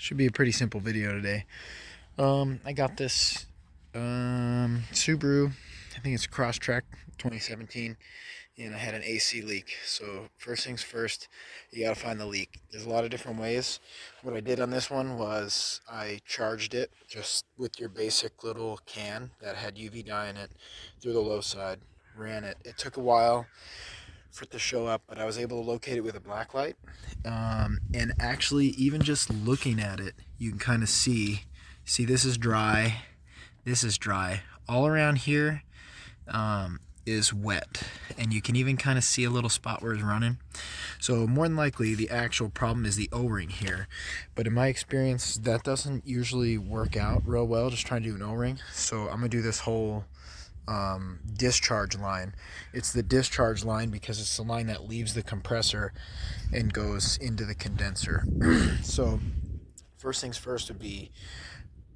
Should be a pretty simple video today. I got this Subaru, I think it's Crosstrek 2017, and I had an AC leak. So first things first, you gotta find the leak. There's a lot of different ways. What I did on this one was I charged it just with your basic little can that had UV dye in it through the low side. Ran it. It took a while for it to show up, but I was able to locate it with a black light. And actually, even just looking at it, you can kind of see this is dry, this is dry. All around here is wet, and you can even kind of see a little spot where it's running. So more than likely, the actual problem is the O-ring here. But in my experience, that doesn't usually work out real well, just trying to do an O-ring. So I'm gonna do this whole discharge line. It's the discharge line because it's the line that leaves the compressor and goes into the condenser. So first things first would be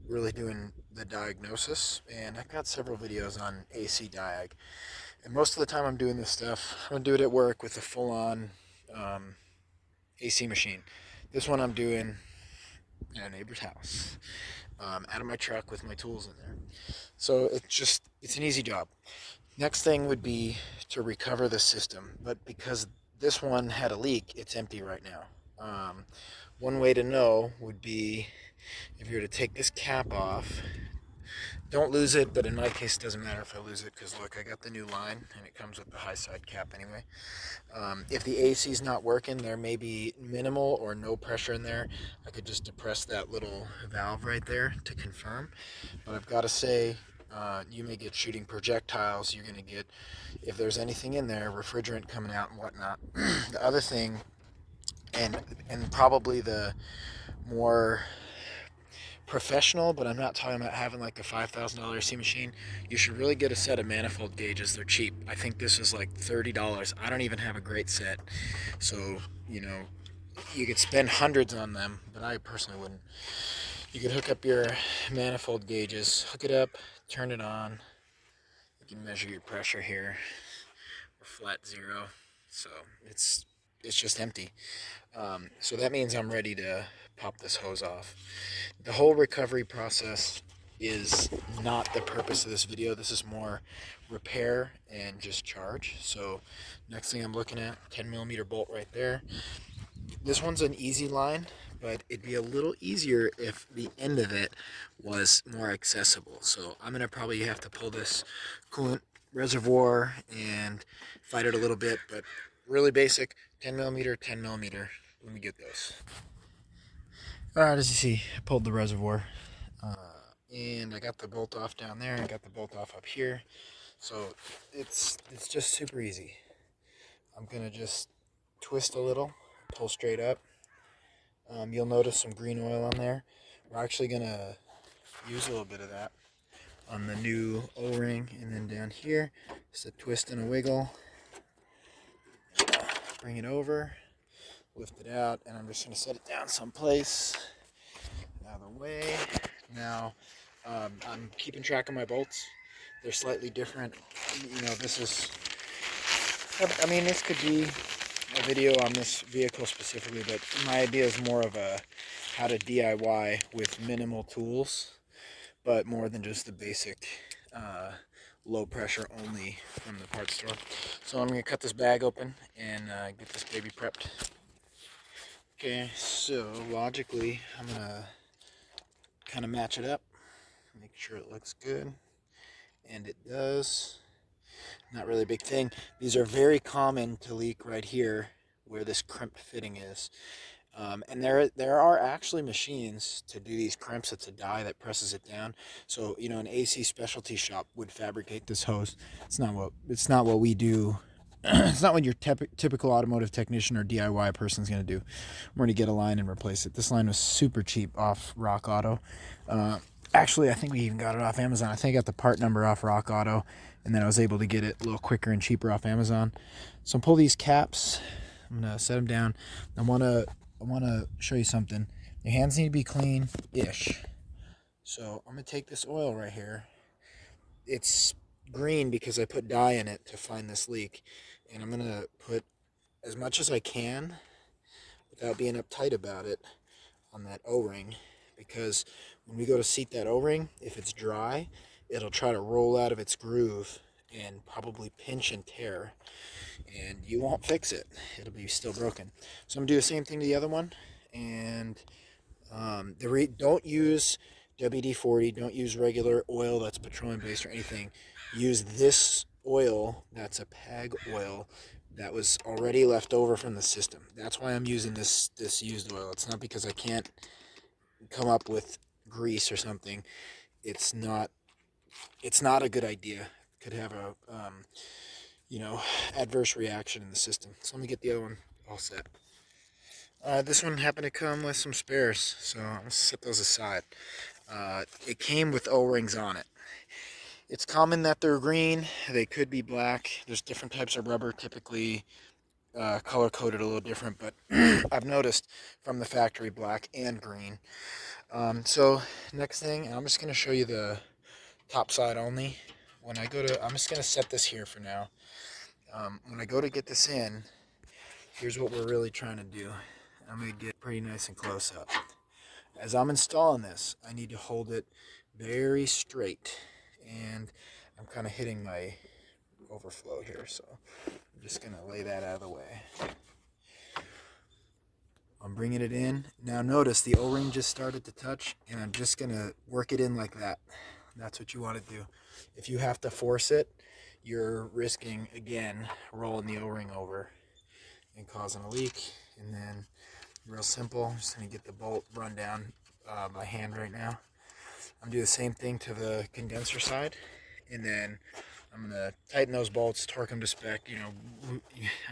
really doing the diagnosis, and I've got several videos on AC diag, and most of the time I'm doing this stuff, I'm gonna do it at work with a full-on AC machine. This one I'm doing at a neighbor's house, out of my truck with my tools in there. So it's an easy job. Next thing would be to recover the system, but because this one had a leak, it's empty right now. One way to know would be if you were to take this cap off. Don't lose it, but in my case it doesn't matter if I lose it, because look, I got the new line and it comes with the high side cap anyway. If the AC is not working, there may be minimal or no pressure in there. I could just depress that little valve right there to confirm. But I've got to say, you may get shooting projectiles. You're going to get, if there's anything in there, refrigerant coming out and whatnot. The other thing, and probably the more professional, but I'm not talking about having like a $5,000 AC machine. You should really get a set of manifold gauges. They're cheap. I think this is like $30. I don't even have a great set. So, you could spend hundreds on them, but I personally wouldn't. You could hook up your manifold gauges, hook it up, turn it on. You can measure your pressure here. We're flat zero. So it's just empty. So that means I'm ready to pop this hose off. The whole recovery process is not the purpose of this video. This is more repair and just charge. So next thing I'm looking at, 10mm bolt right there. This one's an easy line, but it'd be a little easier if the end of it was more accessible. So I'm gonna probably have to pull this coolant reservoir and fight it a little bit, but really basic, 10mm, 10mm. Let me get those. Alright, as you see, I pulled the reservoir, and I got the bolt off down there, I got the bolt off up here, so it's just super easy. I'm gonna just twist a little, pull straight up. You'll notice some green oil on there. We're actually gonna use a little bit of that on the new O-ring, and then down here, just a twist and a wiggle. Bring it over, lift it out, and I'm just going to set it down someplace out of the way. Now, I'm keeping track of my bolts. They're slightly different. This could be a video on this vehicle specifically, but my idea is more of a how to DIY with minimal tools, but more than just the basic low pressure only from the parts store. So I'm going to cut this bag open and get this baby prepped. Okay, so logically I'm going to kind of match it up, make sure it looks good, and it does. Not really a big thing. These are very common to leak right here where this crimp fitting is. And there are actually machines to do these crimps. It's a die that presses it down. So an AC specialty shop would fabricate this hose. It's not what we do. It's not what your typical automotive technician or DIY person is going to do. We're going to get a line and replace it. This line was super cheap off Rock Auto. Actually, I think we even got it off Amazon. I think I got the part number off Rock Auto, and then I was able to get it a little quicker and cheaper off Amazon. So pull these caps. I'm going to set them down. I want to show you something. Your hands need to be clean-ish. So I'm going to take this oil right here. It's green because I put dye in it to find this leak. And I'm going to put as much as I can, without being uptight about it, on that O-ring, because when we go to seat that O-ring, if it's dry, it'll try to roll out of its groove and probably pinch and tear, and you won't fix it. It'll be still broken. So I'm gonna do the same thing to the other one, and don't use WD-40. Don't use regular oil that's petroleum based or anything. Use this oil that's a PAG oil that was already left over from the system. That's why I'm using this used oil. It's not because I can't come up with grease or something. It's not a good idea. It could have a adverse reaction in the system. So let me get the other one all set. This one happened to come with some spares, so I'm gonna set those aside. It came with O-rings on it. It's common that they're green. They could be black. There's different types of rubber, typically color coded a little different, but I've noticed from the factory black and green. So next thing, I'm just gonna show you the top side only. I'm just gonna set this here for now. When I go to get this in, here's what we're really trying to do. I'm going to get pretty nice and close up. As I'm installing this, I need to hold it very straight, and I'm kind of hitting my overflow here, so I'm just going to lay that out of the way. I'm bringing it in. Now notice the O-ring just started to touch, and I'm just going to work it in like that. That's what you want to do. If you have to force it, you're risking, again, rolling the O-ring over and causing a leak. And then, real simple, I'm just going to get the bolt run down by hand right now. I'm going to do the same thing to the condenser side, and then I'm going to tighten those bolts, torque them to spec.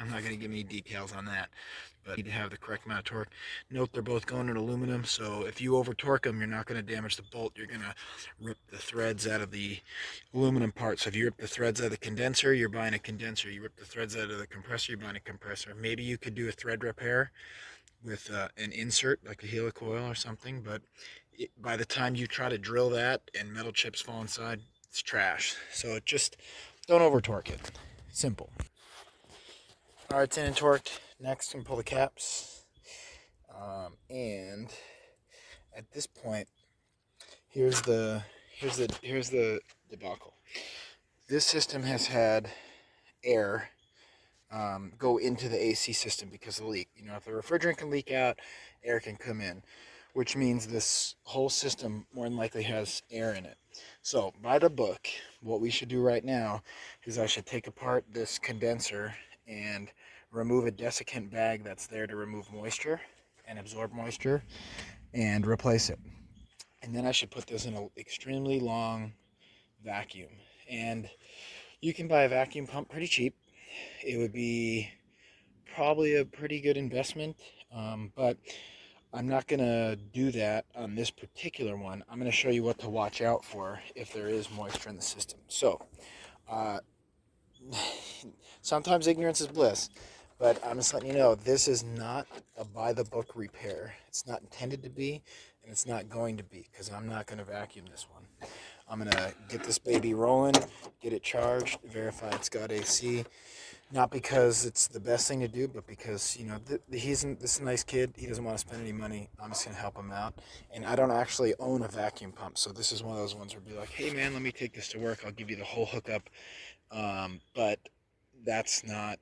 I'm not going to give any details on that, but you need to have the correct amount of torque. Note they're both going in aluminum, so if you over torque them, you're not going to damage the bolt. You're going to rip the threads out of the aluminum part. So if you rip the threads out of the condenser, you're buying a condenser. You rip the threads out of the compressor, you're buying a compressor. Maybe you could do a thread repair with an insert like a helicoil or something, but by the time you try to drill that and metal chips fall inside, it's trash. So just don't over torque it. Simple. All right, it's in and torqued. Next, I'm gonna pull the caps, and at this point, here's the debacle. This system has had air go into the AC system because of the leak. If the refrigerant can leak out, air can come in, which means this whole system more than likely has air in it. So by the book, what we should do right now is I should take apart this condenser and remove a desiccant bag that's there to remove moisture and absorb moisture and replace it. And then I should put this in an extremely long vacuum. And you can buy a vacuum pump pretty cheap. It would be probably a pretty good investment, but I'm not going to do that on this particular one. I'm going to show you what to watch out for if there is moisture in the system. So, sometimes ignorance is bliss, but I'm just letting you know, this is not a by-the-book repair. It's not intended to be, and it's not going to be, because I'm not going to vacuum this one. I'm going to get this baby rolling, get it charged, verify it's got AC. Not because it's the best thing to do, but because, this is a nice kid. He doesn't want to spend any money. I'm just going to help him out. And I don't actually own a vacuum pump, so this is one of those ones where I'd be like, hey, man, let me take this to work. I'll give you the whole hookup. But that's not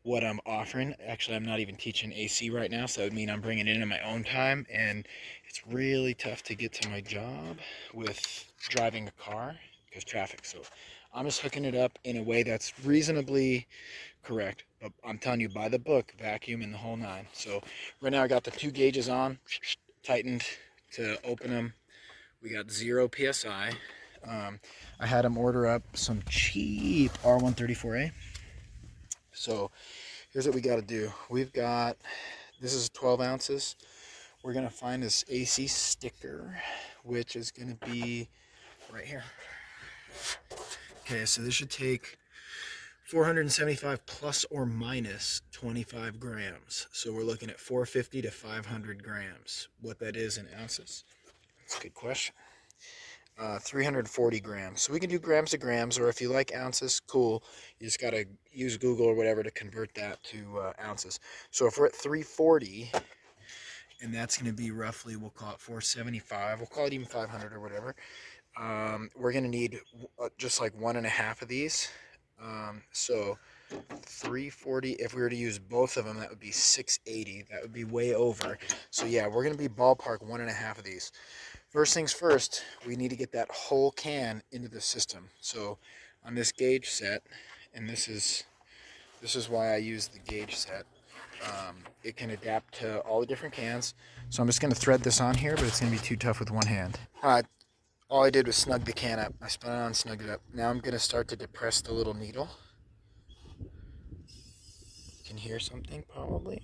what I'm offering. Actually, I'm not even teaching AC right now, so that would mean I'm bringing it in my own time. And it's really tough to get to my job with driving a car because traffic. So I'm just hooking it up in a way that's reasonably correct. But I'm telling you, by the book, vacuum and the whole nine. So right now I got the 2 gauges on, tightened to open them. We got 0 PSI. I had them order up some cheap r134a. So here's what we got to do. This is 12 ounces. We're going to find this AC sticker, which is going to be right here. Okay, so this should take 475 plus or minus 25 grams. So we're looking at 450 to 500 grams. What that is in ounces? That's a good question. 340 grams. So we can do grams to grams, or if you like ounces, cool. You just got to use Google or whatever to convert that to ounces. So if we're at 340, and that's going to be roughly, we'll call it 475. We'll call it even 500 or whatever. We're going to need just like 1.5 of these. So 340, if we were to use both of them, that would be 680. That would be way over. So yeah, we're going to be ballpark 1.5 of these. First things first, we need to get that whole can into the system. So on this gauge set, and this is why I use the gauge set, it can adapt to all the different cans. So I'm just going to thread this on here, but it's going to be too tough with one hand. All I did was snug the can up. I spun it on, snugged it up. Now I'm going to start to depress the little needle. You can hear something probably.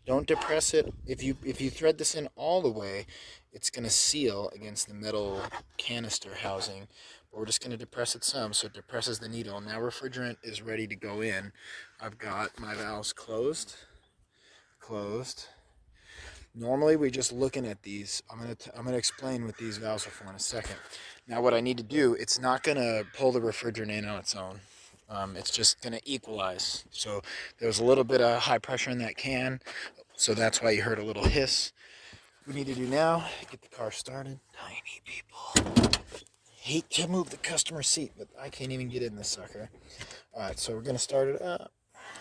Don't depress it. If you thread this in all the way, it's going to seal against the metal canister housing. But we're just going to depress it some, so it depresses the needle. Now refrigerant is ready to go in. I've got my valves closed. Normally we're just looking at these. I'm gonna explain what these valves are for in a second. Now what I need to do, it's not gonna pull the refrigerant in on its own. It's just gonna equalize. So there's a little bit of high pressure in that can, so that's why you heard a little hiss. What we need to do now, get the car started. Tiny people. Hate to move the customer seat, but I can't even get in this sucker. Alright, so we're gonna start it up.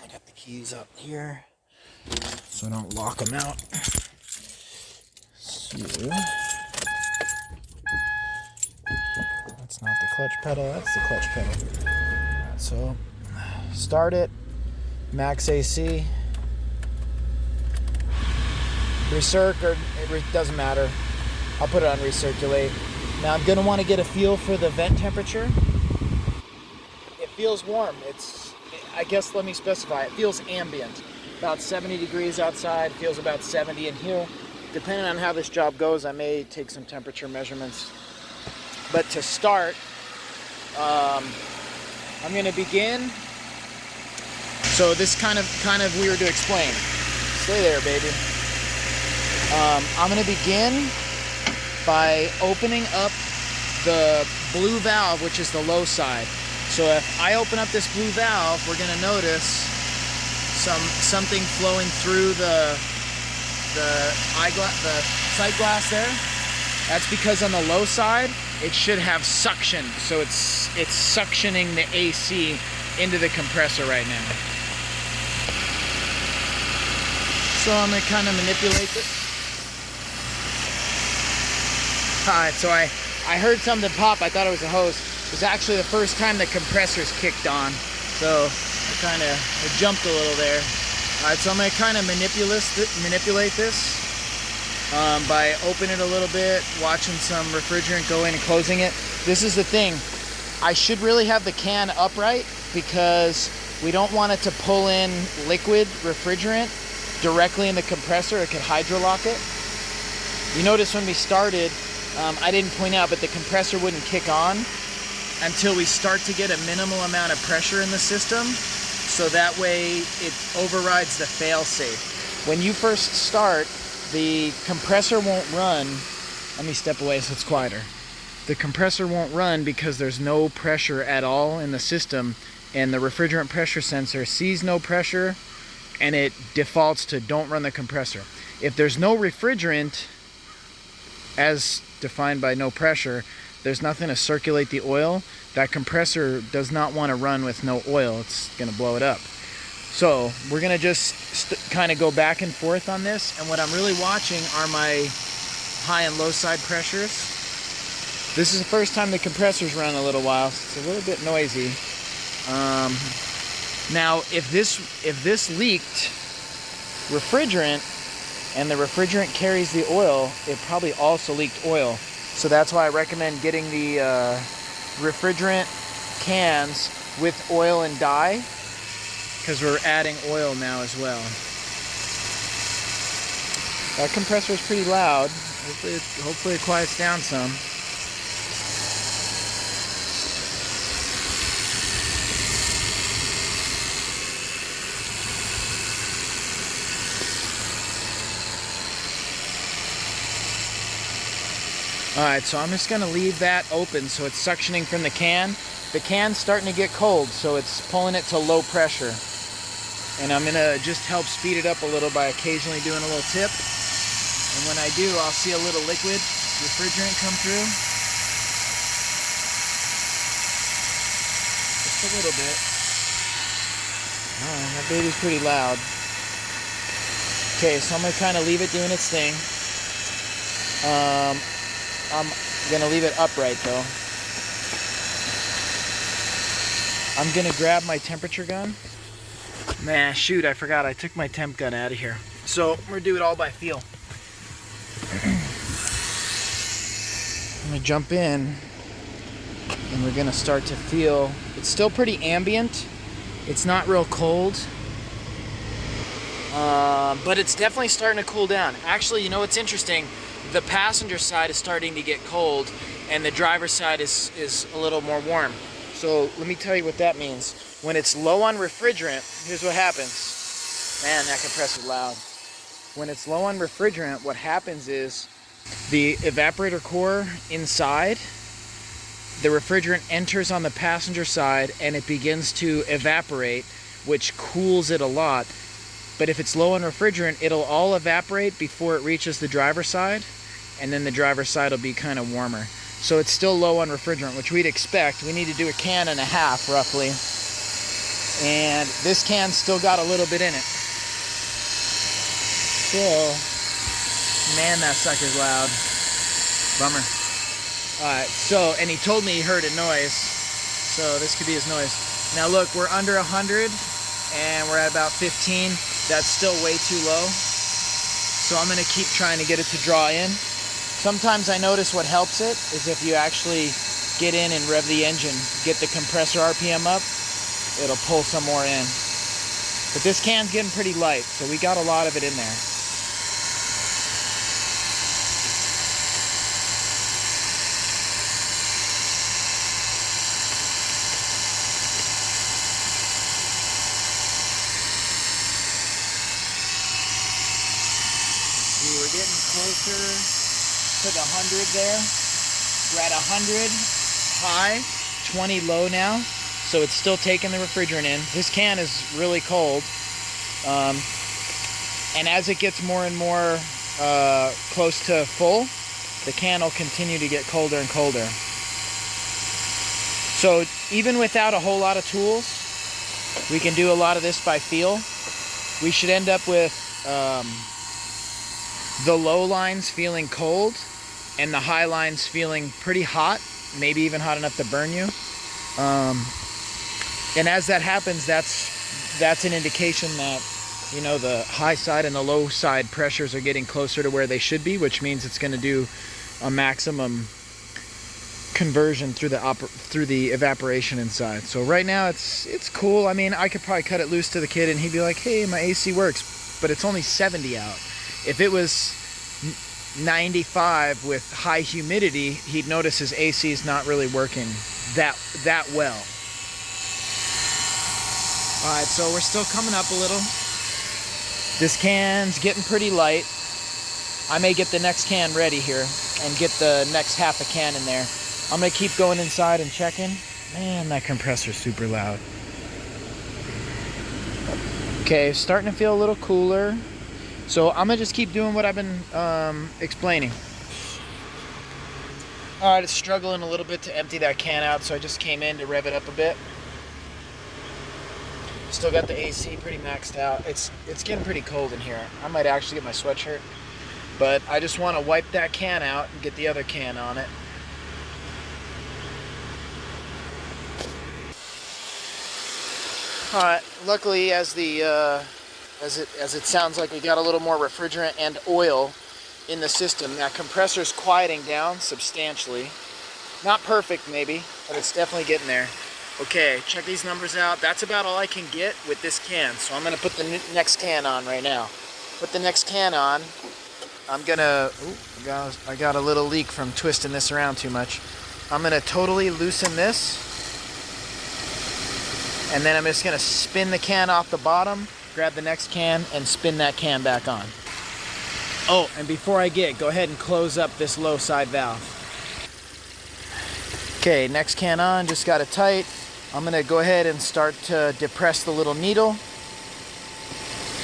I got the keys up here, so I don't lock them out. So, that's not the clutch pedal, that's the clutch pedal. Right, so, start it, max AC, recirc, or it doesn't matter. I'll put it on recirculate. Now I'm going to want to get a feel for the vent temperature. It feels warm. I guess let me specify, it feels ambient. About 70 degrees outside, feels about 70 in here. Depending on how this job goes, I may take some temperature measurements. But to start, I'm going to begin. So this kind of weird to explain. Stay there, baby. I'm going to begin by opening up the blue valve, which is the low side. So if I open up this blue valve, we're going to notice something flowing through the sight glass there. That's because on the low side it should have suction, so it's suctioning the AC into the compressor right now. So I'm going to kind of manipulate it. Alright, so I heard something pop. I thought it was a hose. It was actually the first time the compressor's kicked on, so I jumped a little there. Alright, so I'm going to kind of manipulate this by opening it a little bit, watching some refrigerant go in and closing it. This is the thing. I should really have the can upright because we don't want it to pull in liquid refrigerant directly in the compressor. It could hydrolock it. You notice when we started, I didn't point out, but the compressor wouldn't kick on until we start to get a minimal amount of pressure in the system. So that way it overrides the fail-safe. When you first start, the compressor won't run. Let me step away so it's quieter. The compressor won't run because there's no pressure at all in the system, and the refrigerant pressure sensor sees no pressure and it defaults to don't run the compressor. If there's no refrigerant, as defined by no pressure, there's nothing to circulate the oil. That compressor does not want to run with no oil. It's going to blow it up. So we're going to just kind of go back and forth on this. And what I'm really watching are my high and low side pressures. This is the first time the compressor's run a little while. So it's a little bit noisy. Now, if this leaked refrigerant and the refrigerant carries the oil, it probably also leaked oil. So that's why I recommend getting the refrigerant cans with oil and dye, because we're adding oil now as well. That compressor is pretty loud. Hopefully it quiets down some. Alright, so I'm just going to leave that open so it's suctioning from the can. The can's starting to get cold, so it's pulling it to low pressure. And I'm going to just help speed it up a little by occasionally doing a little tip. And when I do, I'll see a little liquid refrigerant come through. Just a little bit. That baby's pretty loud. Okay, so I'm going to kind of leave it doing its thing. I'm going to leave it upright though. I'm going to grab my temperature gun. Man, shoot, I forgot. I took my temp gun out of here. So we're going to do it all by feel. I'm going to jump in and we're going to start to feel. It's still pretty ambient. It's not real cold. But it's definitely starting to cool down. Actually, you know what's interesting? The passenger side is starting to get cold and the driver's side is a little more warm. So let me tell you what that means. When it's low on refrigerant, here's what happens. Man, that compressor's loud. When it's low on refrigerant, what happens is the evaporator core inside, the refrigerant enters on the passenger side and it begins to evaporate, which cools it a lot. But if it's low on refrigerant, it'll all evaporate before it reaches the driver's side, and then the driver's side will be kind of warmer. So it's still low on refrigerant, which we'd expect. We need to do 1.5 cans roughly. And this can's still got a little bit in it. So, man, that sucker's loud. Bummer. Alright, so, and he told me he heard a noise. So this could be his noise. Now look, we're under 100 and we're at about 15. That's still way too low. So I'm going to keep trying to get it to draw in. Sometimes I notice what helps it is if you actually get in and rev the engine, get the compressor RPM up, it'll pull some more in. But this can's getting pretty light, so we got a lot of it in there. We're getting closer to the 100 there. We're at 100 high, 20 low now. So it's still taking the refrigerant in. This can is really cold. And as it gets more and more close to full, the can will continue to get colder and colder. So even without a whole lot of tools, we can do a lot of this by feel. We should end up with the low lines feeling cold and the high lines feeling pretty hot, maybe even hot enough to burn you. And as that happens, that's an indication that, you know, the high side and the low side pressures are getting closer to where they should be, which means it's going to do a maximum conversion through the evaporation inside. So right now it's cool. I mean, I could probably cut it loose to the kid and he'd be like, hey, my AC works, but it's only 70 out. If it was 95 with high humidity, he'd notice his AC is not really working that well. Alright, so we're still coming up a little. This can's getting pretty light. I may get the next can ready here and get the next half a can in there. I'm going to keep going inside and checking. Man, that compressor's super loud. Okay, starting to feel a little cooler. So I'm going to just keep doing what I've been explaining. Alright, it's struggling a little bit to empty that can out, so I just came in to rev it up a bit. Still got the AC pretty maxed out. It's getting pretty cold in here. I might actually get my sweatshirt. But I just want to wipe that can out and get the other can on it. Alright, luckily as it sounds like we got a little more refrigerant and oil in the system, that compressor's quieting down substantially. Not perfect maybe, but it's definitely getting there. Okay, check these numbers out. That's about all I can get with this can. So I'm going to put the next can on right now. Put the next can on. I'm going to... I got a little leak from twisting this around too much. I'm going to totally loosen this. And then I'm just going to spin the can off the bottom, grab the next can, and spin that can back on. Oh, and before I go ahead and close up this low side valve. Okay, next can on, just got it tight. I'm going to go ahead and start to depress the little needle.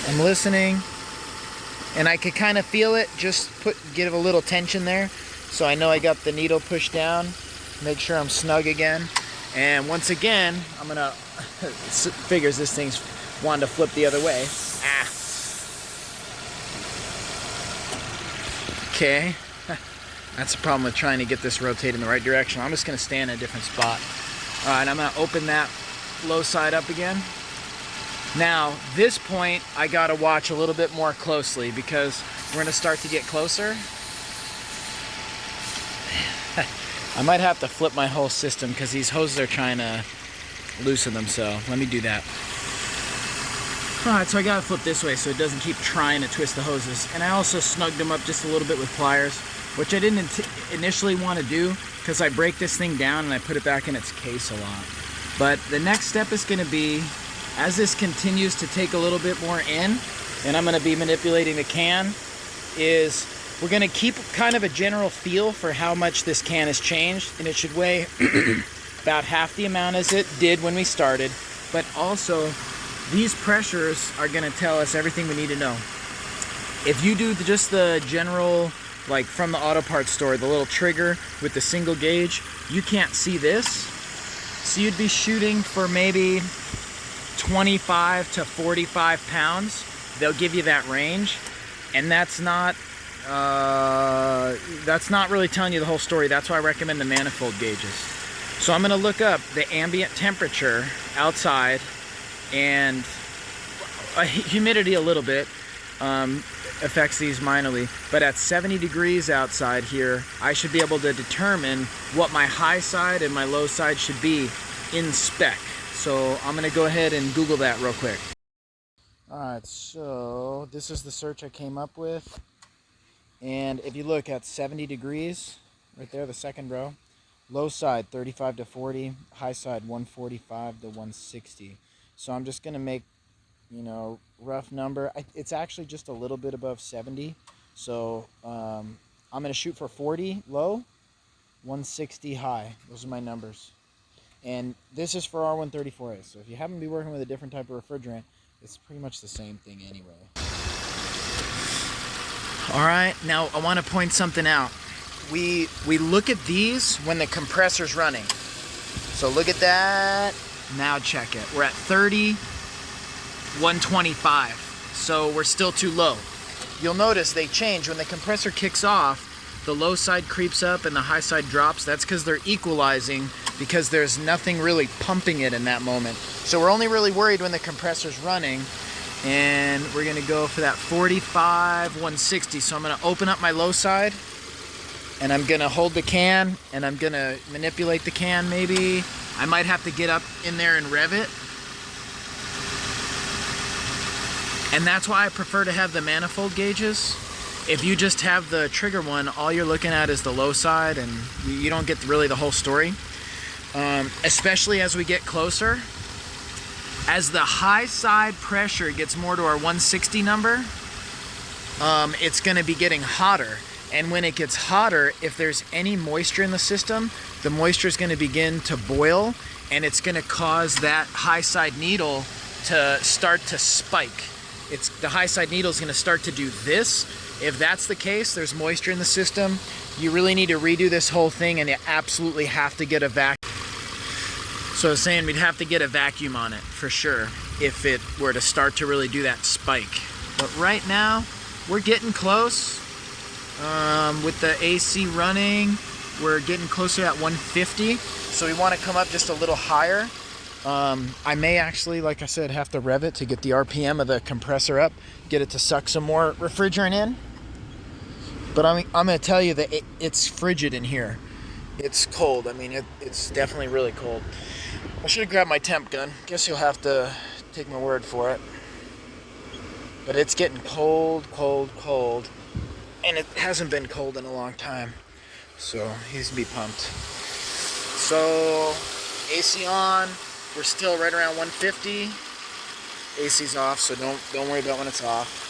I'm listening. And I could kind of feel it, just give a little tension there. So I know I got the needle pushed down. Make sure I'm snug again. And once again, I'm gonna, figures this thing's wanting to flip the other way. Ah. Okay. That's the problem with trying to get this rotated in the right direction. I'm just gonna stand in a different spot. All right, I'm gonna open that low side up again. Now, this point, I gotta watch a little bit more closely because we're gonna start to get closer. I might have to flip my whole system because these hoses are trying to loosen themselves. Let me do that. Alright, so I gotta flip this way so it doesn't keep trying to twist the hoses. And I also snugged them up just a little bit with pliers, which I didn't initially want to do because I break this thing down and I put it back in its case a lot. But the next step is gonna be, as this continues to take a little bit more in, and I'm gonna be manipulating the can, is we're gonna keep kind of a general feel for how much this can has changed, and it should weigh about half the amount as it did when we started. But also, these pressures are gonna tell us everything we need to know. If you do just the general, like from the auto parts store, the little trigger with the single gauge, you can't see this. So you'd be shooting for maybe 25 to 45 pounds. They'll give you that range, and that's not really telling you the whole story. That's why I recommend the manifold gauges. So I'm gonna look up the ambient temperature outside and humidity a little bit affects these minorly, but at 70 degrees outside here, I should be able to determine what my high side and my low side should be in spec. So I'm gonna go ahead and Google that real quick. All right, so this is the search I came up with. And if you look at 70 degrees, right there, the second row, low side 35 to 40, high side 145 to 160. So I'm just gonna make, rough number. It's actually just a little bit above 70. So I'm gonna shoot for 40 low, 160 high. Those are my numbers. And this is for r134a. So if you happen to be working with a different type of refrigerant, it's pretty much the same thing anyway. All right, now I want to point something out. We look at these when the compressor's running. So look at that. Now check it. We're at 30, 125. So we're still too low. You'll notice they change when the compressor kicks off. The low side creeps up and the high side drops. That's because they're equalizing, because there's nothing really pumping it in that moment. So we're only really worried when the compressor's running. And we're gonna go for that 45, 160. So I'm gonna open up my low side and I'm gonna hold the can and I'm gonna manipulate the can maybe. I might have to get up in there and rev it. And that's why I prefer to have the manifold gauges. If you just have the trigger one, all you're looking at is the low side and you don't get really the whole story. Especially as we get closer. As the high side pressure gets more to our 160 number, it's gonna be getting hotter. And when it gets hotter, if there's any moisture in the system, the moisture is gonna begin to boil and it's gonna cause that high side needle to start to spike. The high side needle is gonna start to do this. If that's the case, there's moisture in the system, you really need to redo this whole thing and you absolutely have to get a vacuum. So I was saying we'd have to get a vacuum on it for sure if it were to start to really do that spike. But right now, we're getting close. With the AC running, we're getting closer at 150. So we want to come up just a little higher. I may actually, like I said, have to rev it to get the RPM of the compressor up, get it to suck some more refrigerant in. But I'm going to tell you that it's frigid in here. It's cold. I mean, it's definitely really cold. I should have grabbed my temp gun. Guess you'll have to take my word for it. But it's getting cold, cold, cold. And it hasn't been cold in a long time. So he's gonna be pumped. So AC on. We're still right around 150. AC's off, so don't worry about when it's off.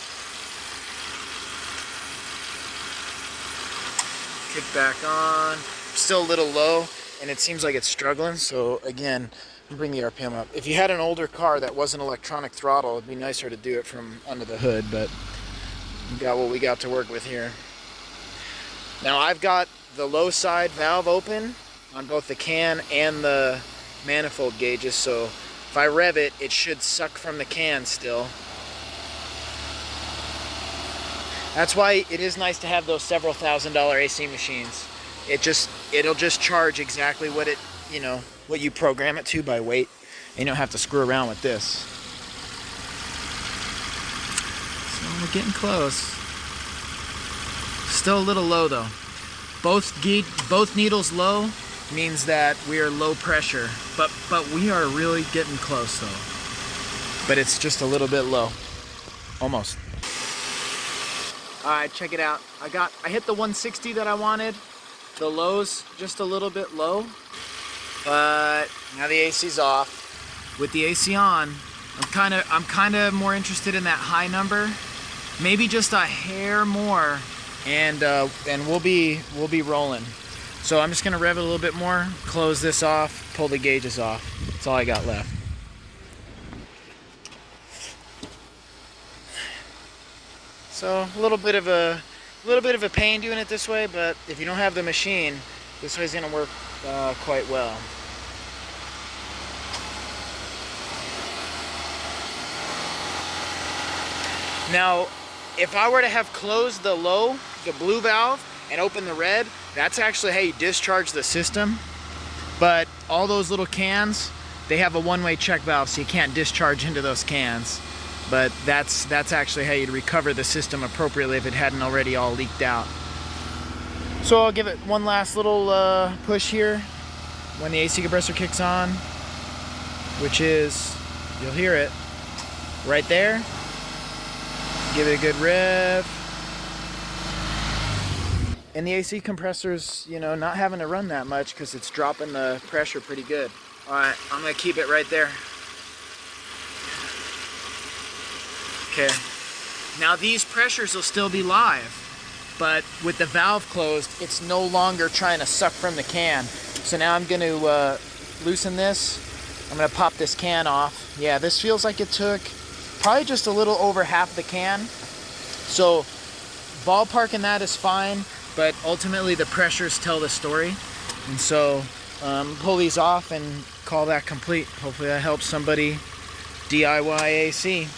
Kick back on. Still a little low. And it seems like it's struggling, so again, bring the RPM up. If you had an older car that wasn't electronic throttle, it'd be nicer to do it from under the hood, but We got what we got to work with here. Now I've got the low side valve open on both the can and the manifold gauges, so if I rev it, it should suck from the can still. That's why it is nice to have those several $1,000 AC machines. It'll just charge exactly what it, what you program it to by weight. And you don't have to screw around with this. So we're getting close. Still a little low though. Both needles low means that we are low pressure, but we are really getting close though. But it's just a little bit low, almost. All right, check it out. I hit the 160 that I wanted. The low's just a little bit low, but now the AC's off. With the AC on, I'm kind of more interested in that high number, maybe just a hair more, and we'll be rolling. So I'm just gonna rev it a little bit more, close this off, pull the gauges off. That's all I got left. So a little bit of a pain doing it this way, but if you don't have the machine, this way is gonna work quite well. Now, if I were to have closed the blue valve, and open the red, that's actually how you discharge the system. But all those little cans, they have a one-way check valve, so you can't discharge into those cans. But that's actually how you'd recover the system appropriately if it hadn't already all leaked out. So I'll give it one last little push here when the AC compressor kicks on, which is, you'll hear it right there. Give it a good rev. And the AC compressor's, not having to run that much because it's dropping the pressure pretty good. All right, I'm gonna keep it right there. Okay. Now these pressures will still be live, but with the valve closed, it's no longer trying to suck from the can. So now I'm gonna loosen this. I'm gonna pop this can off. Yeah, this feels like it took probably just a little over half the can. So ballparking that is fine, but ultimately the pressures tell the story. And so pull these off and call that complete. Hopefully that helps somebody DIY AC.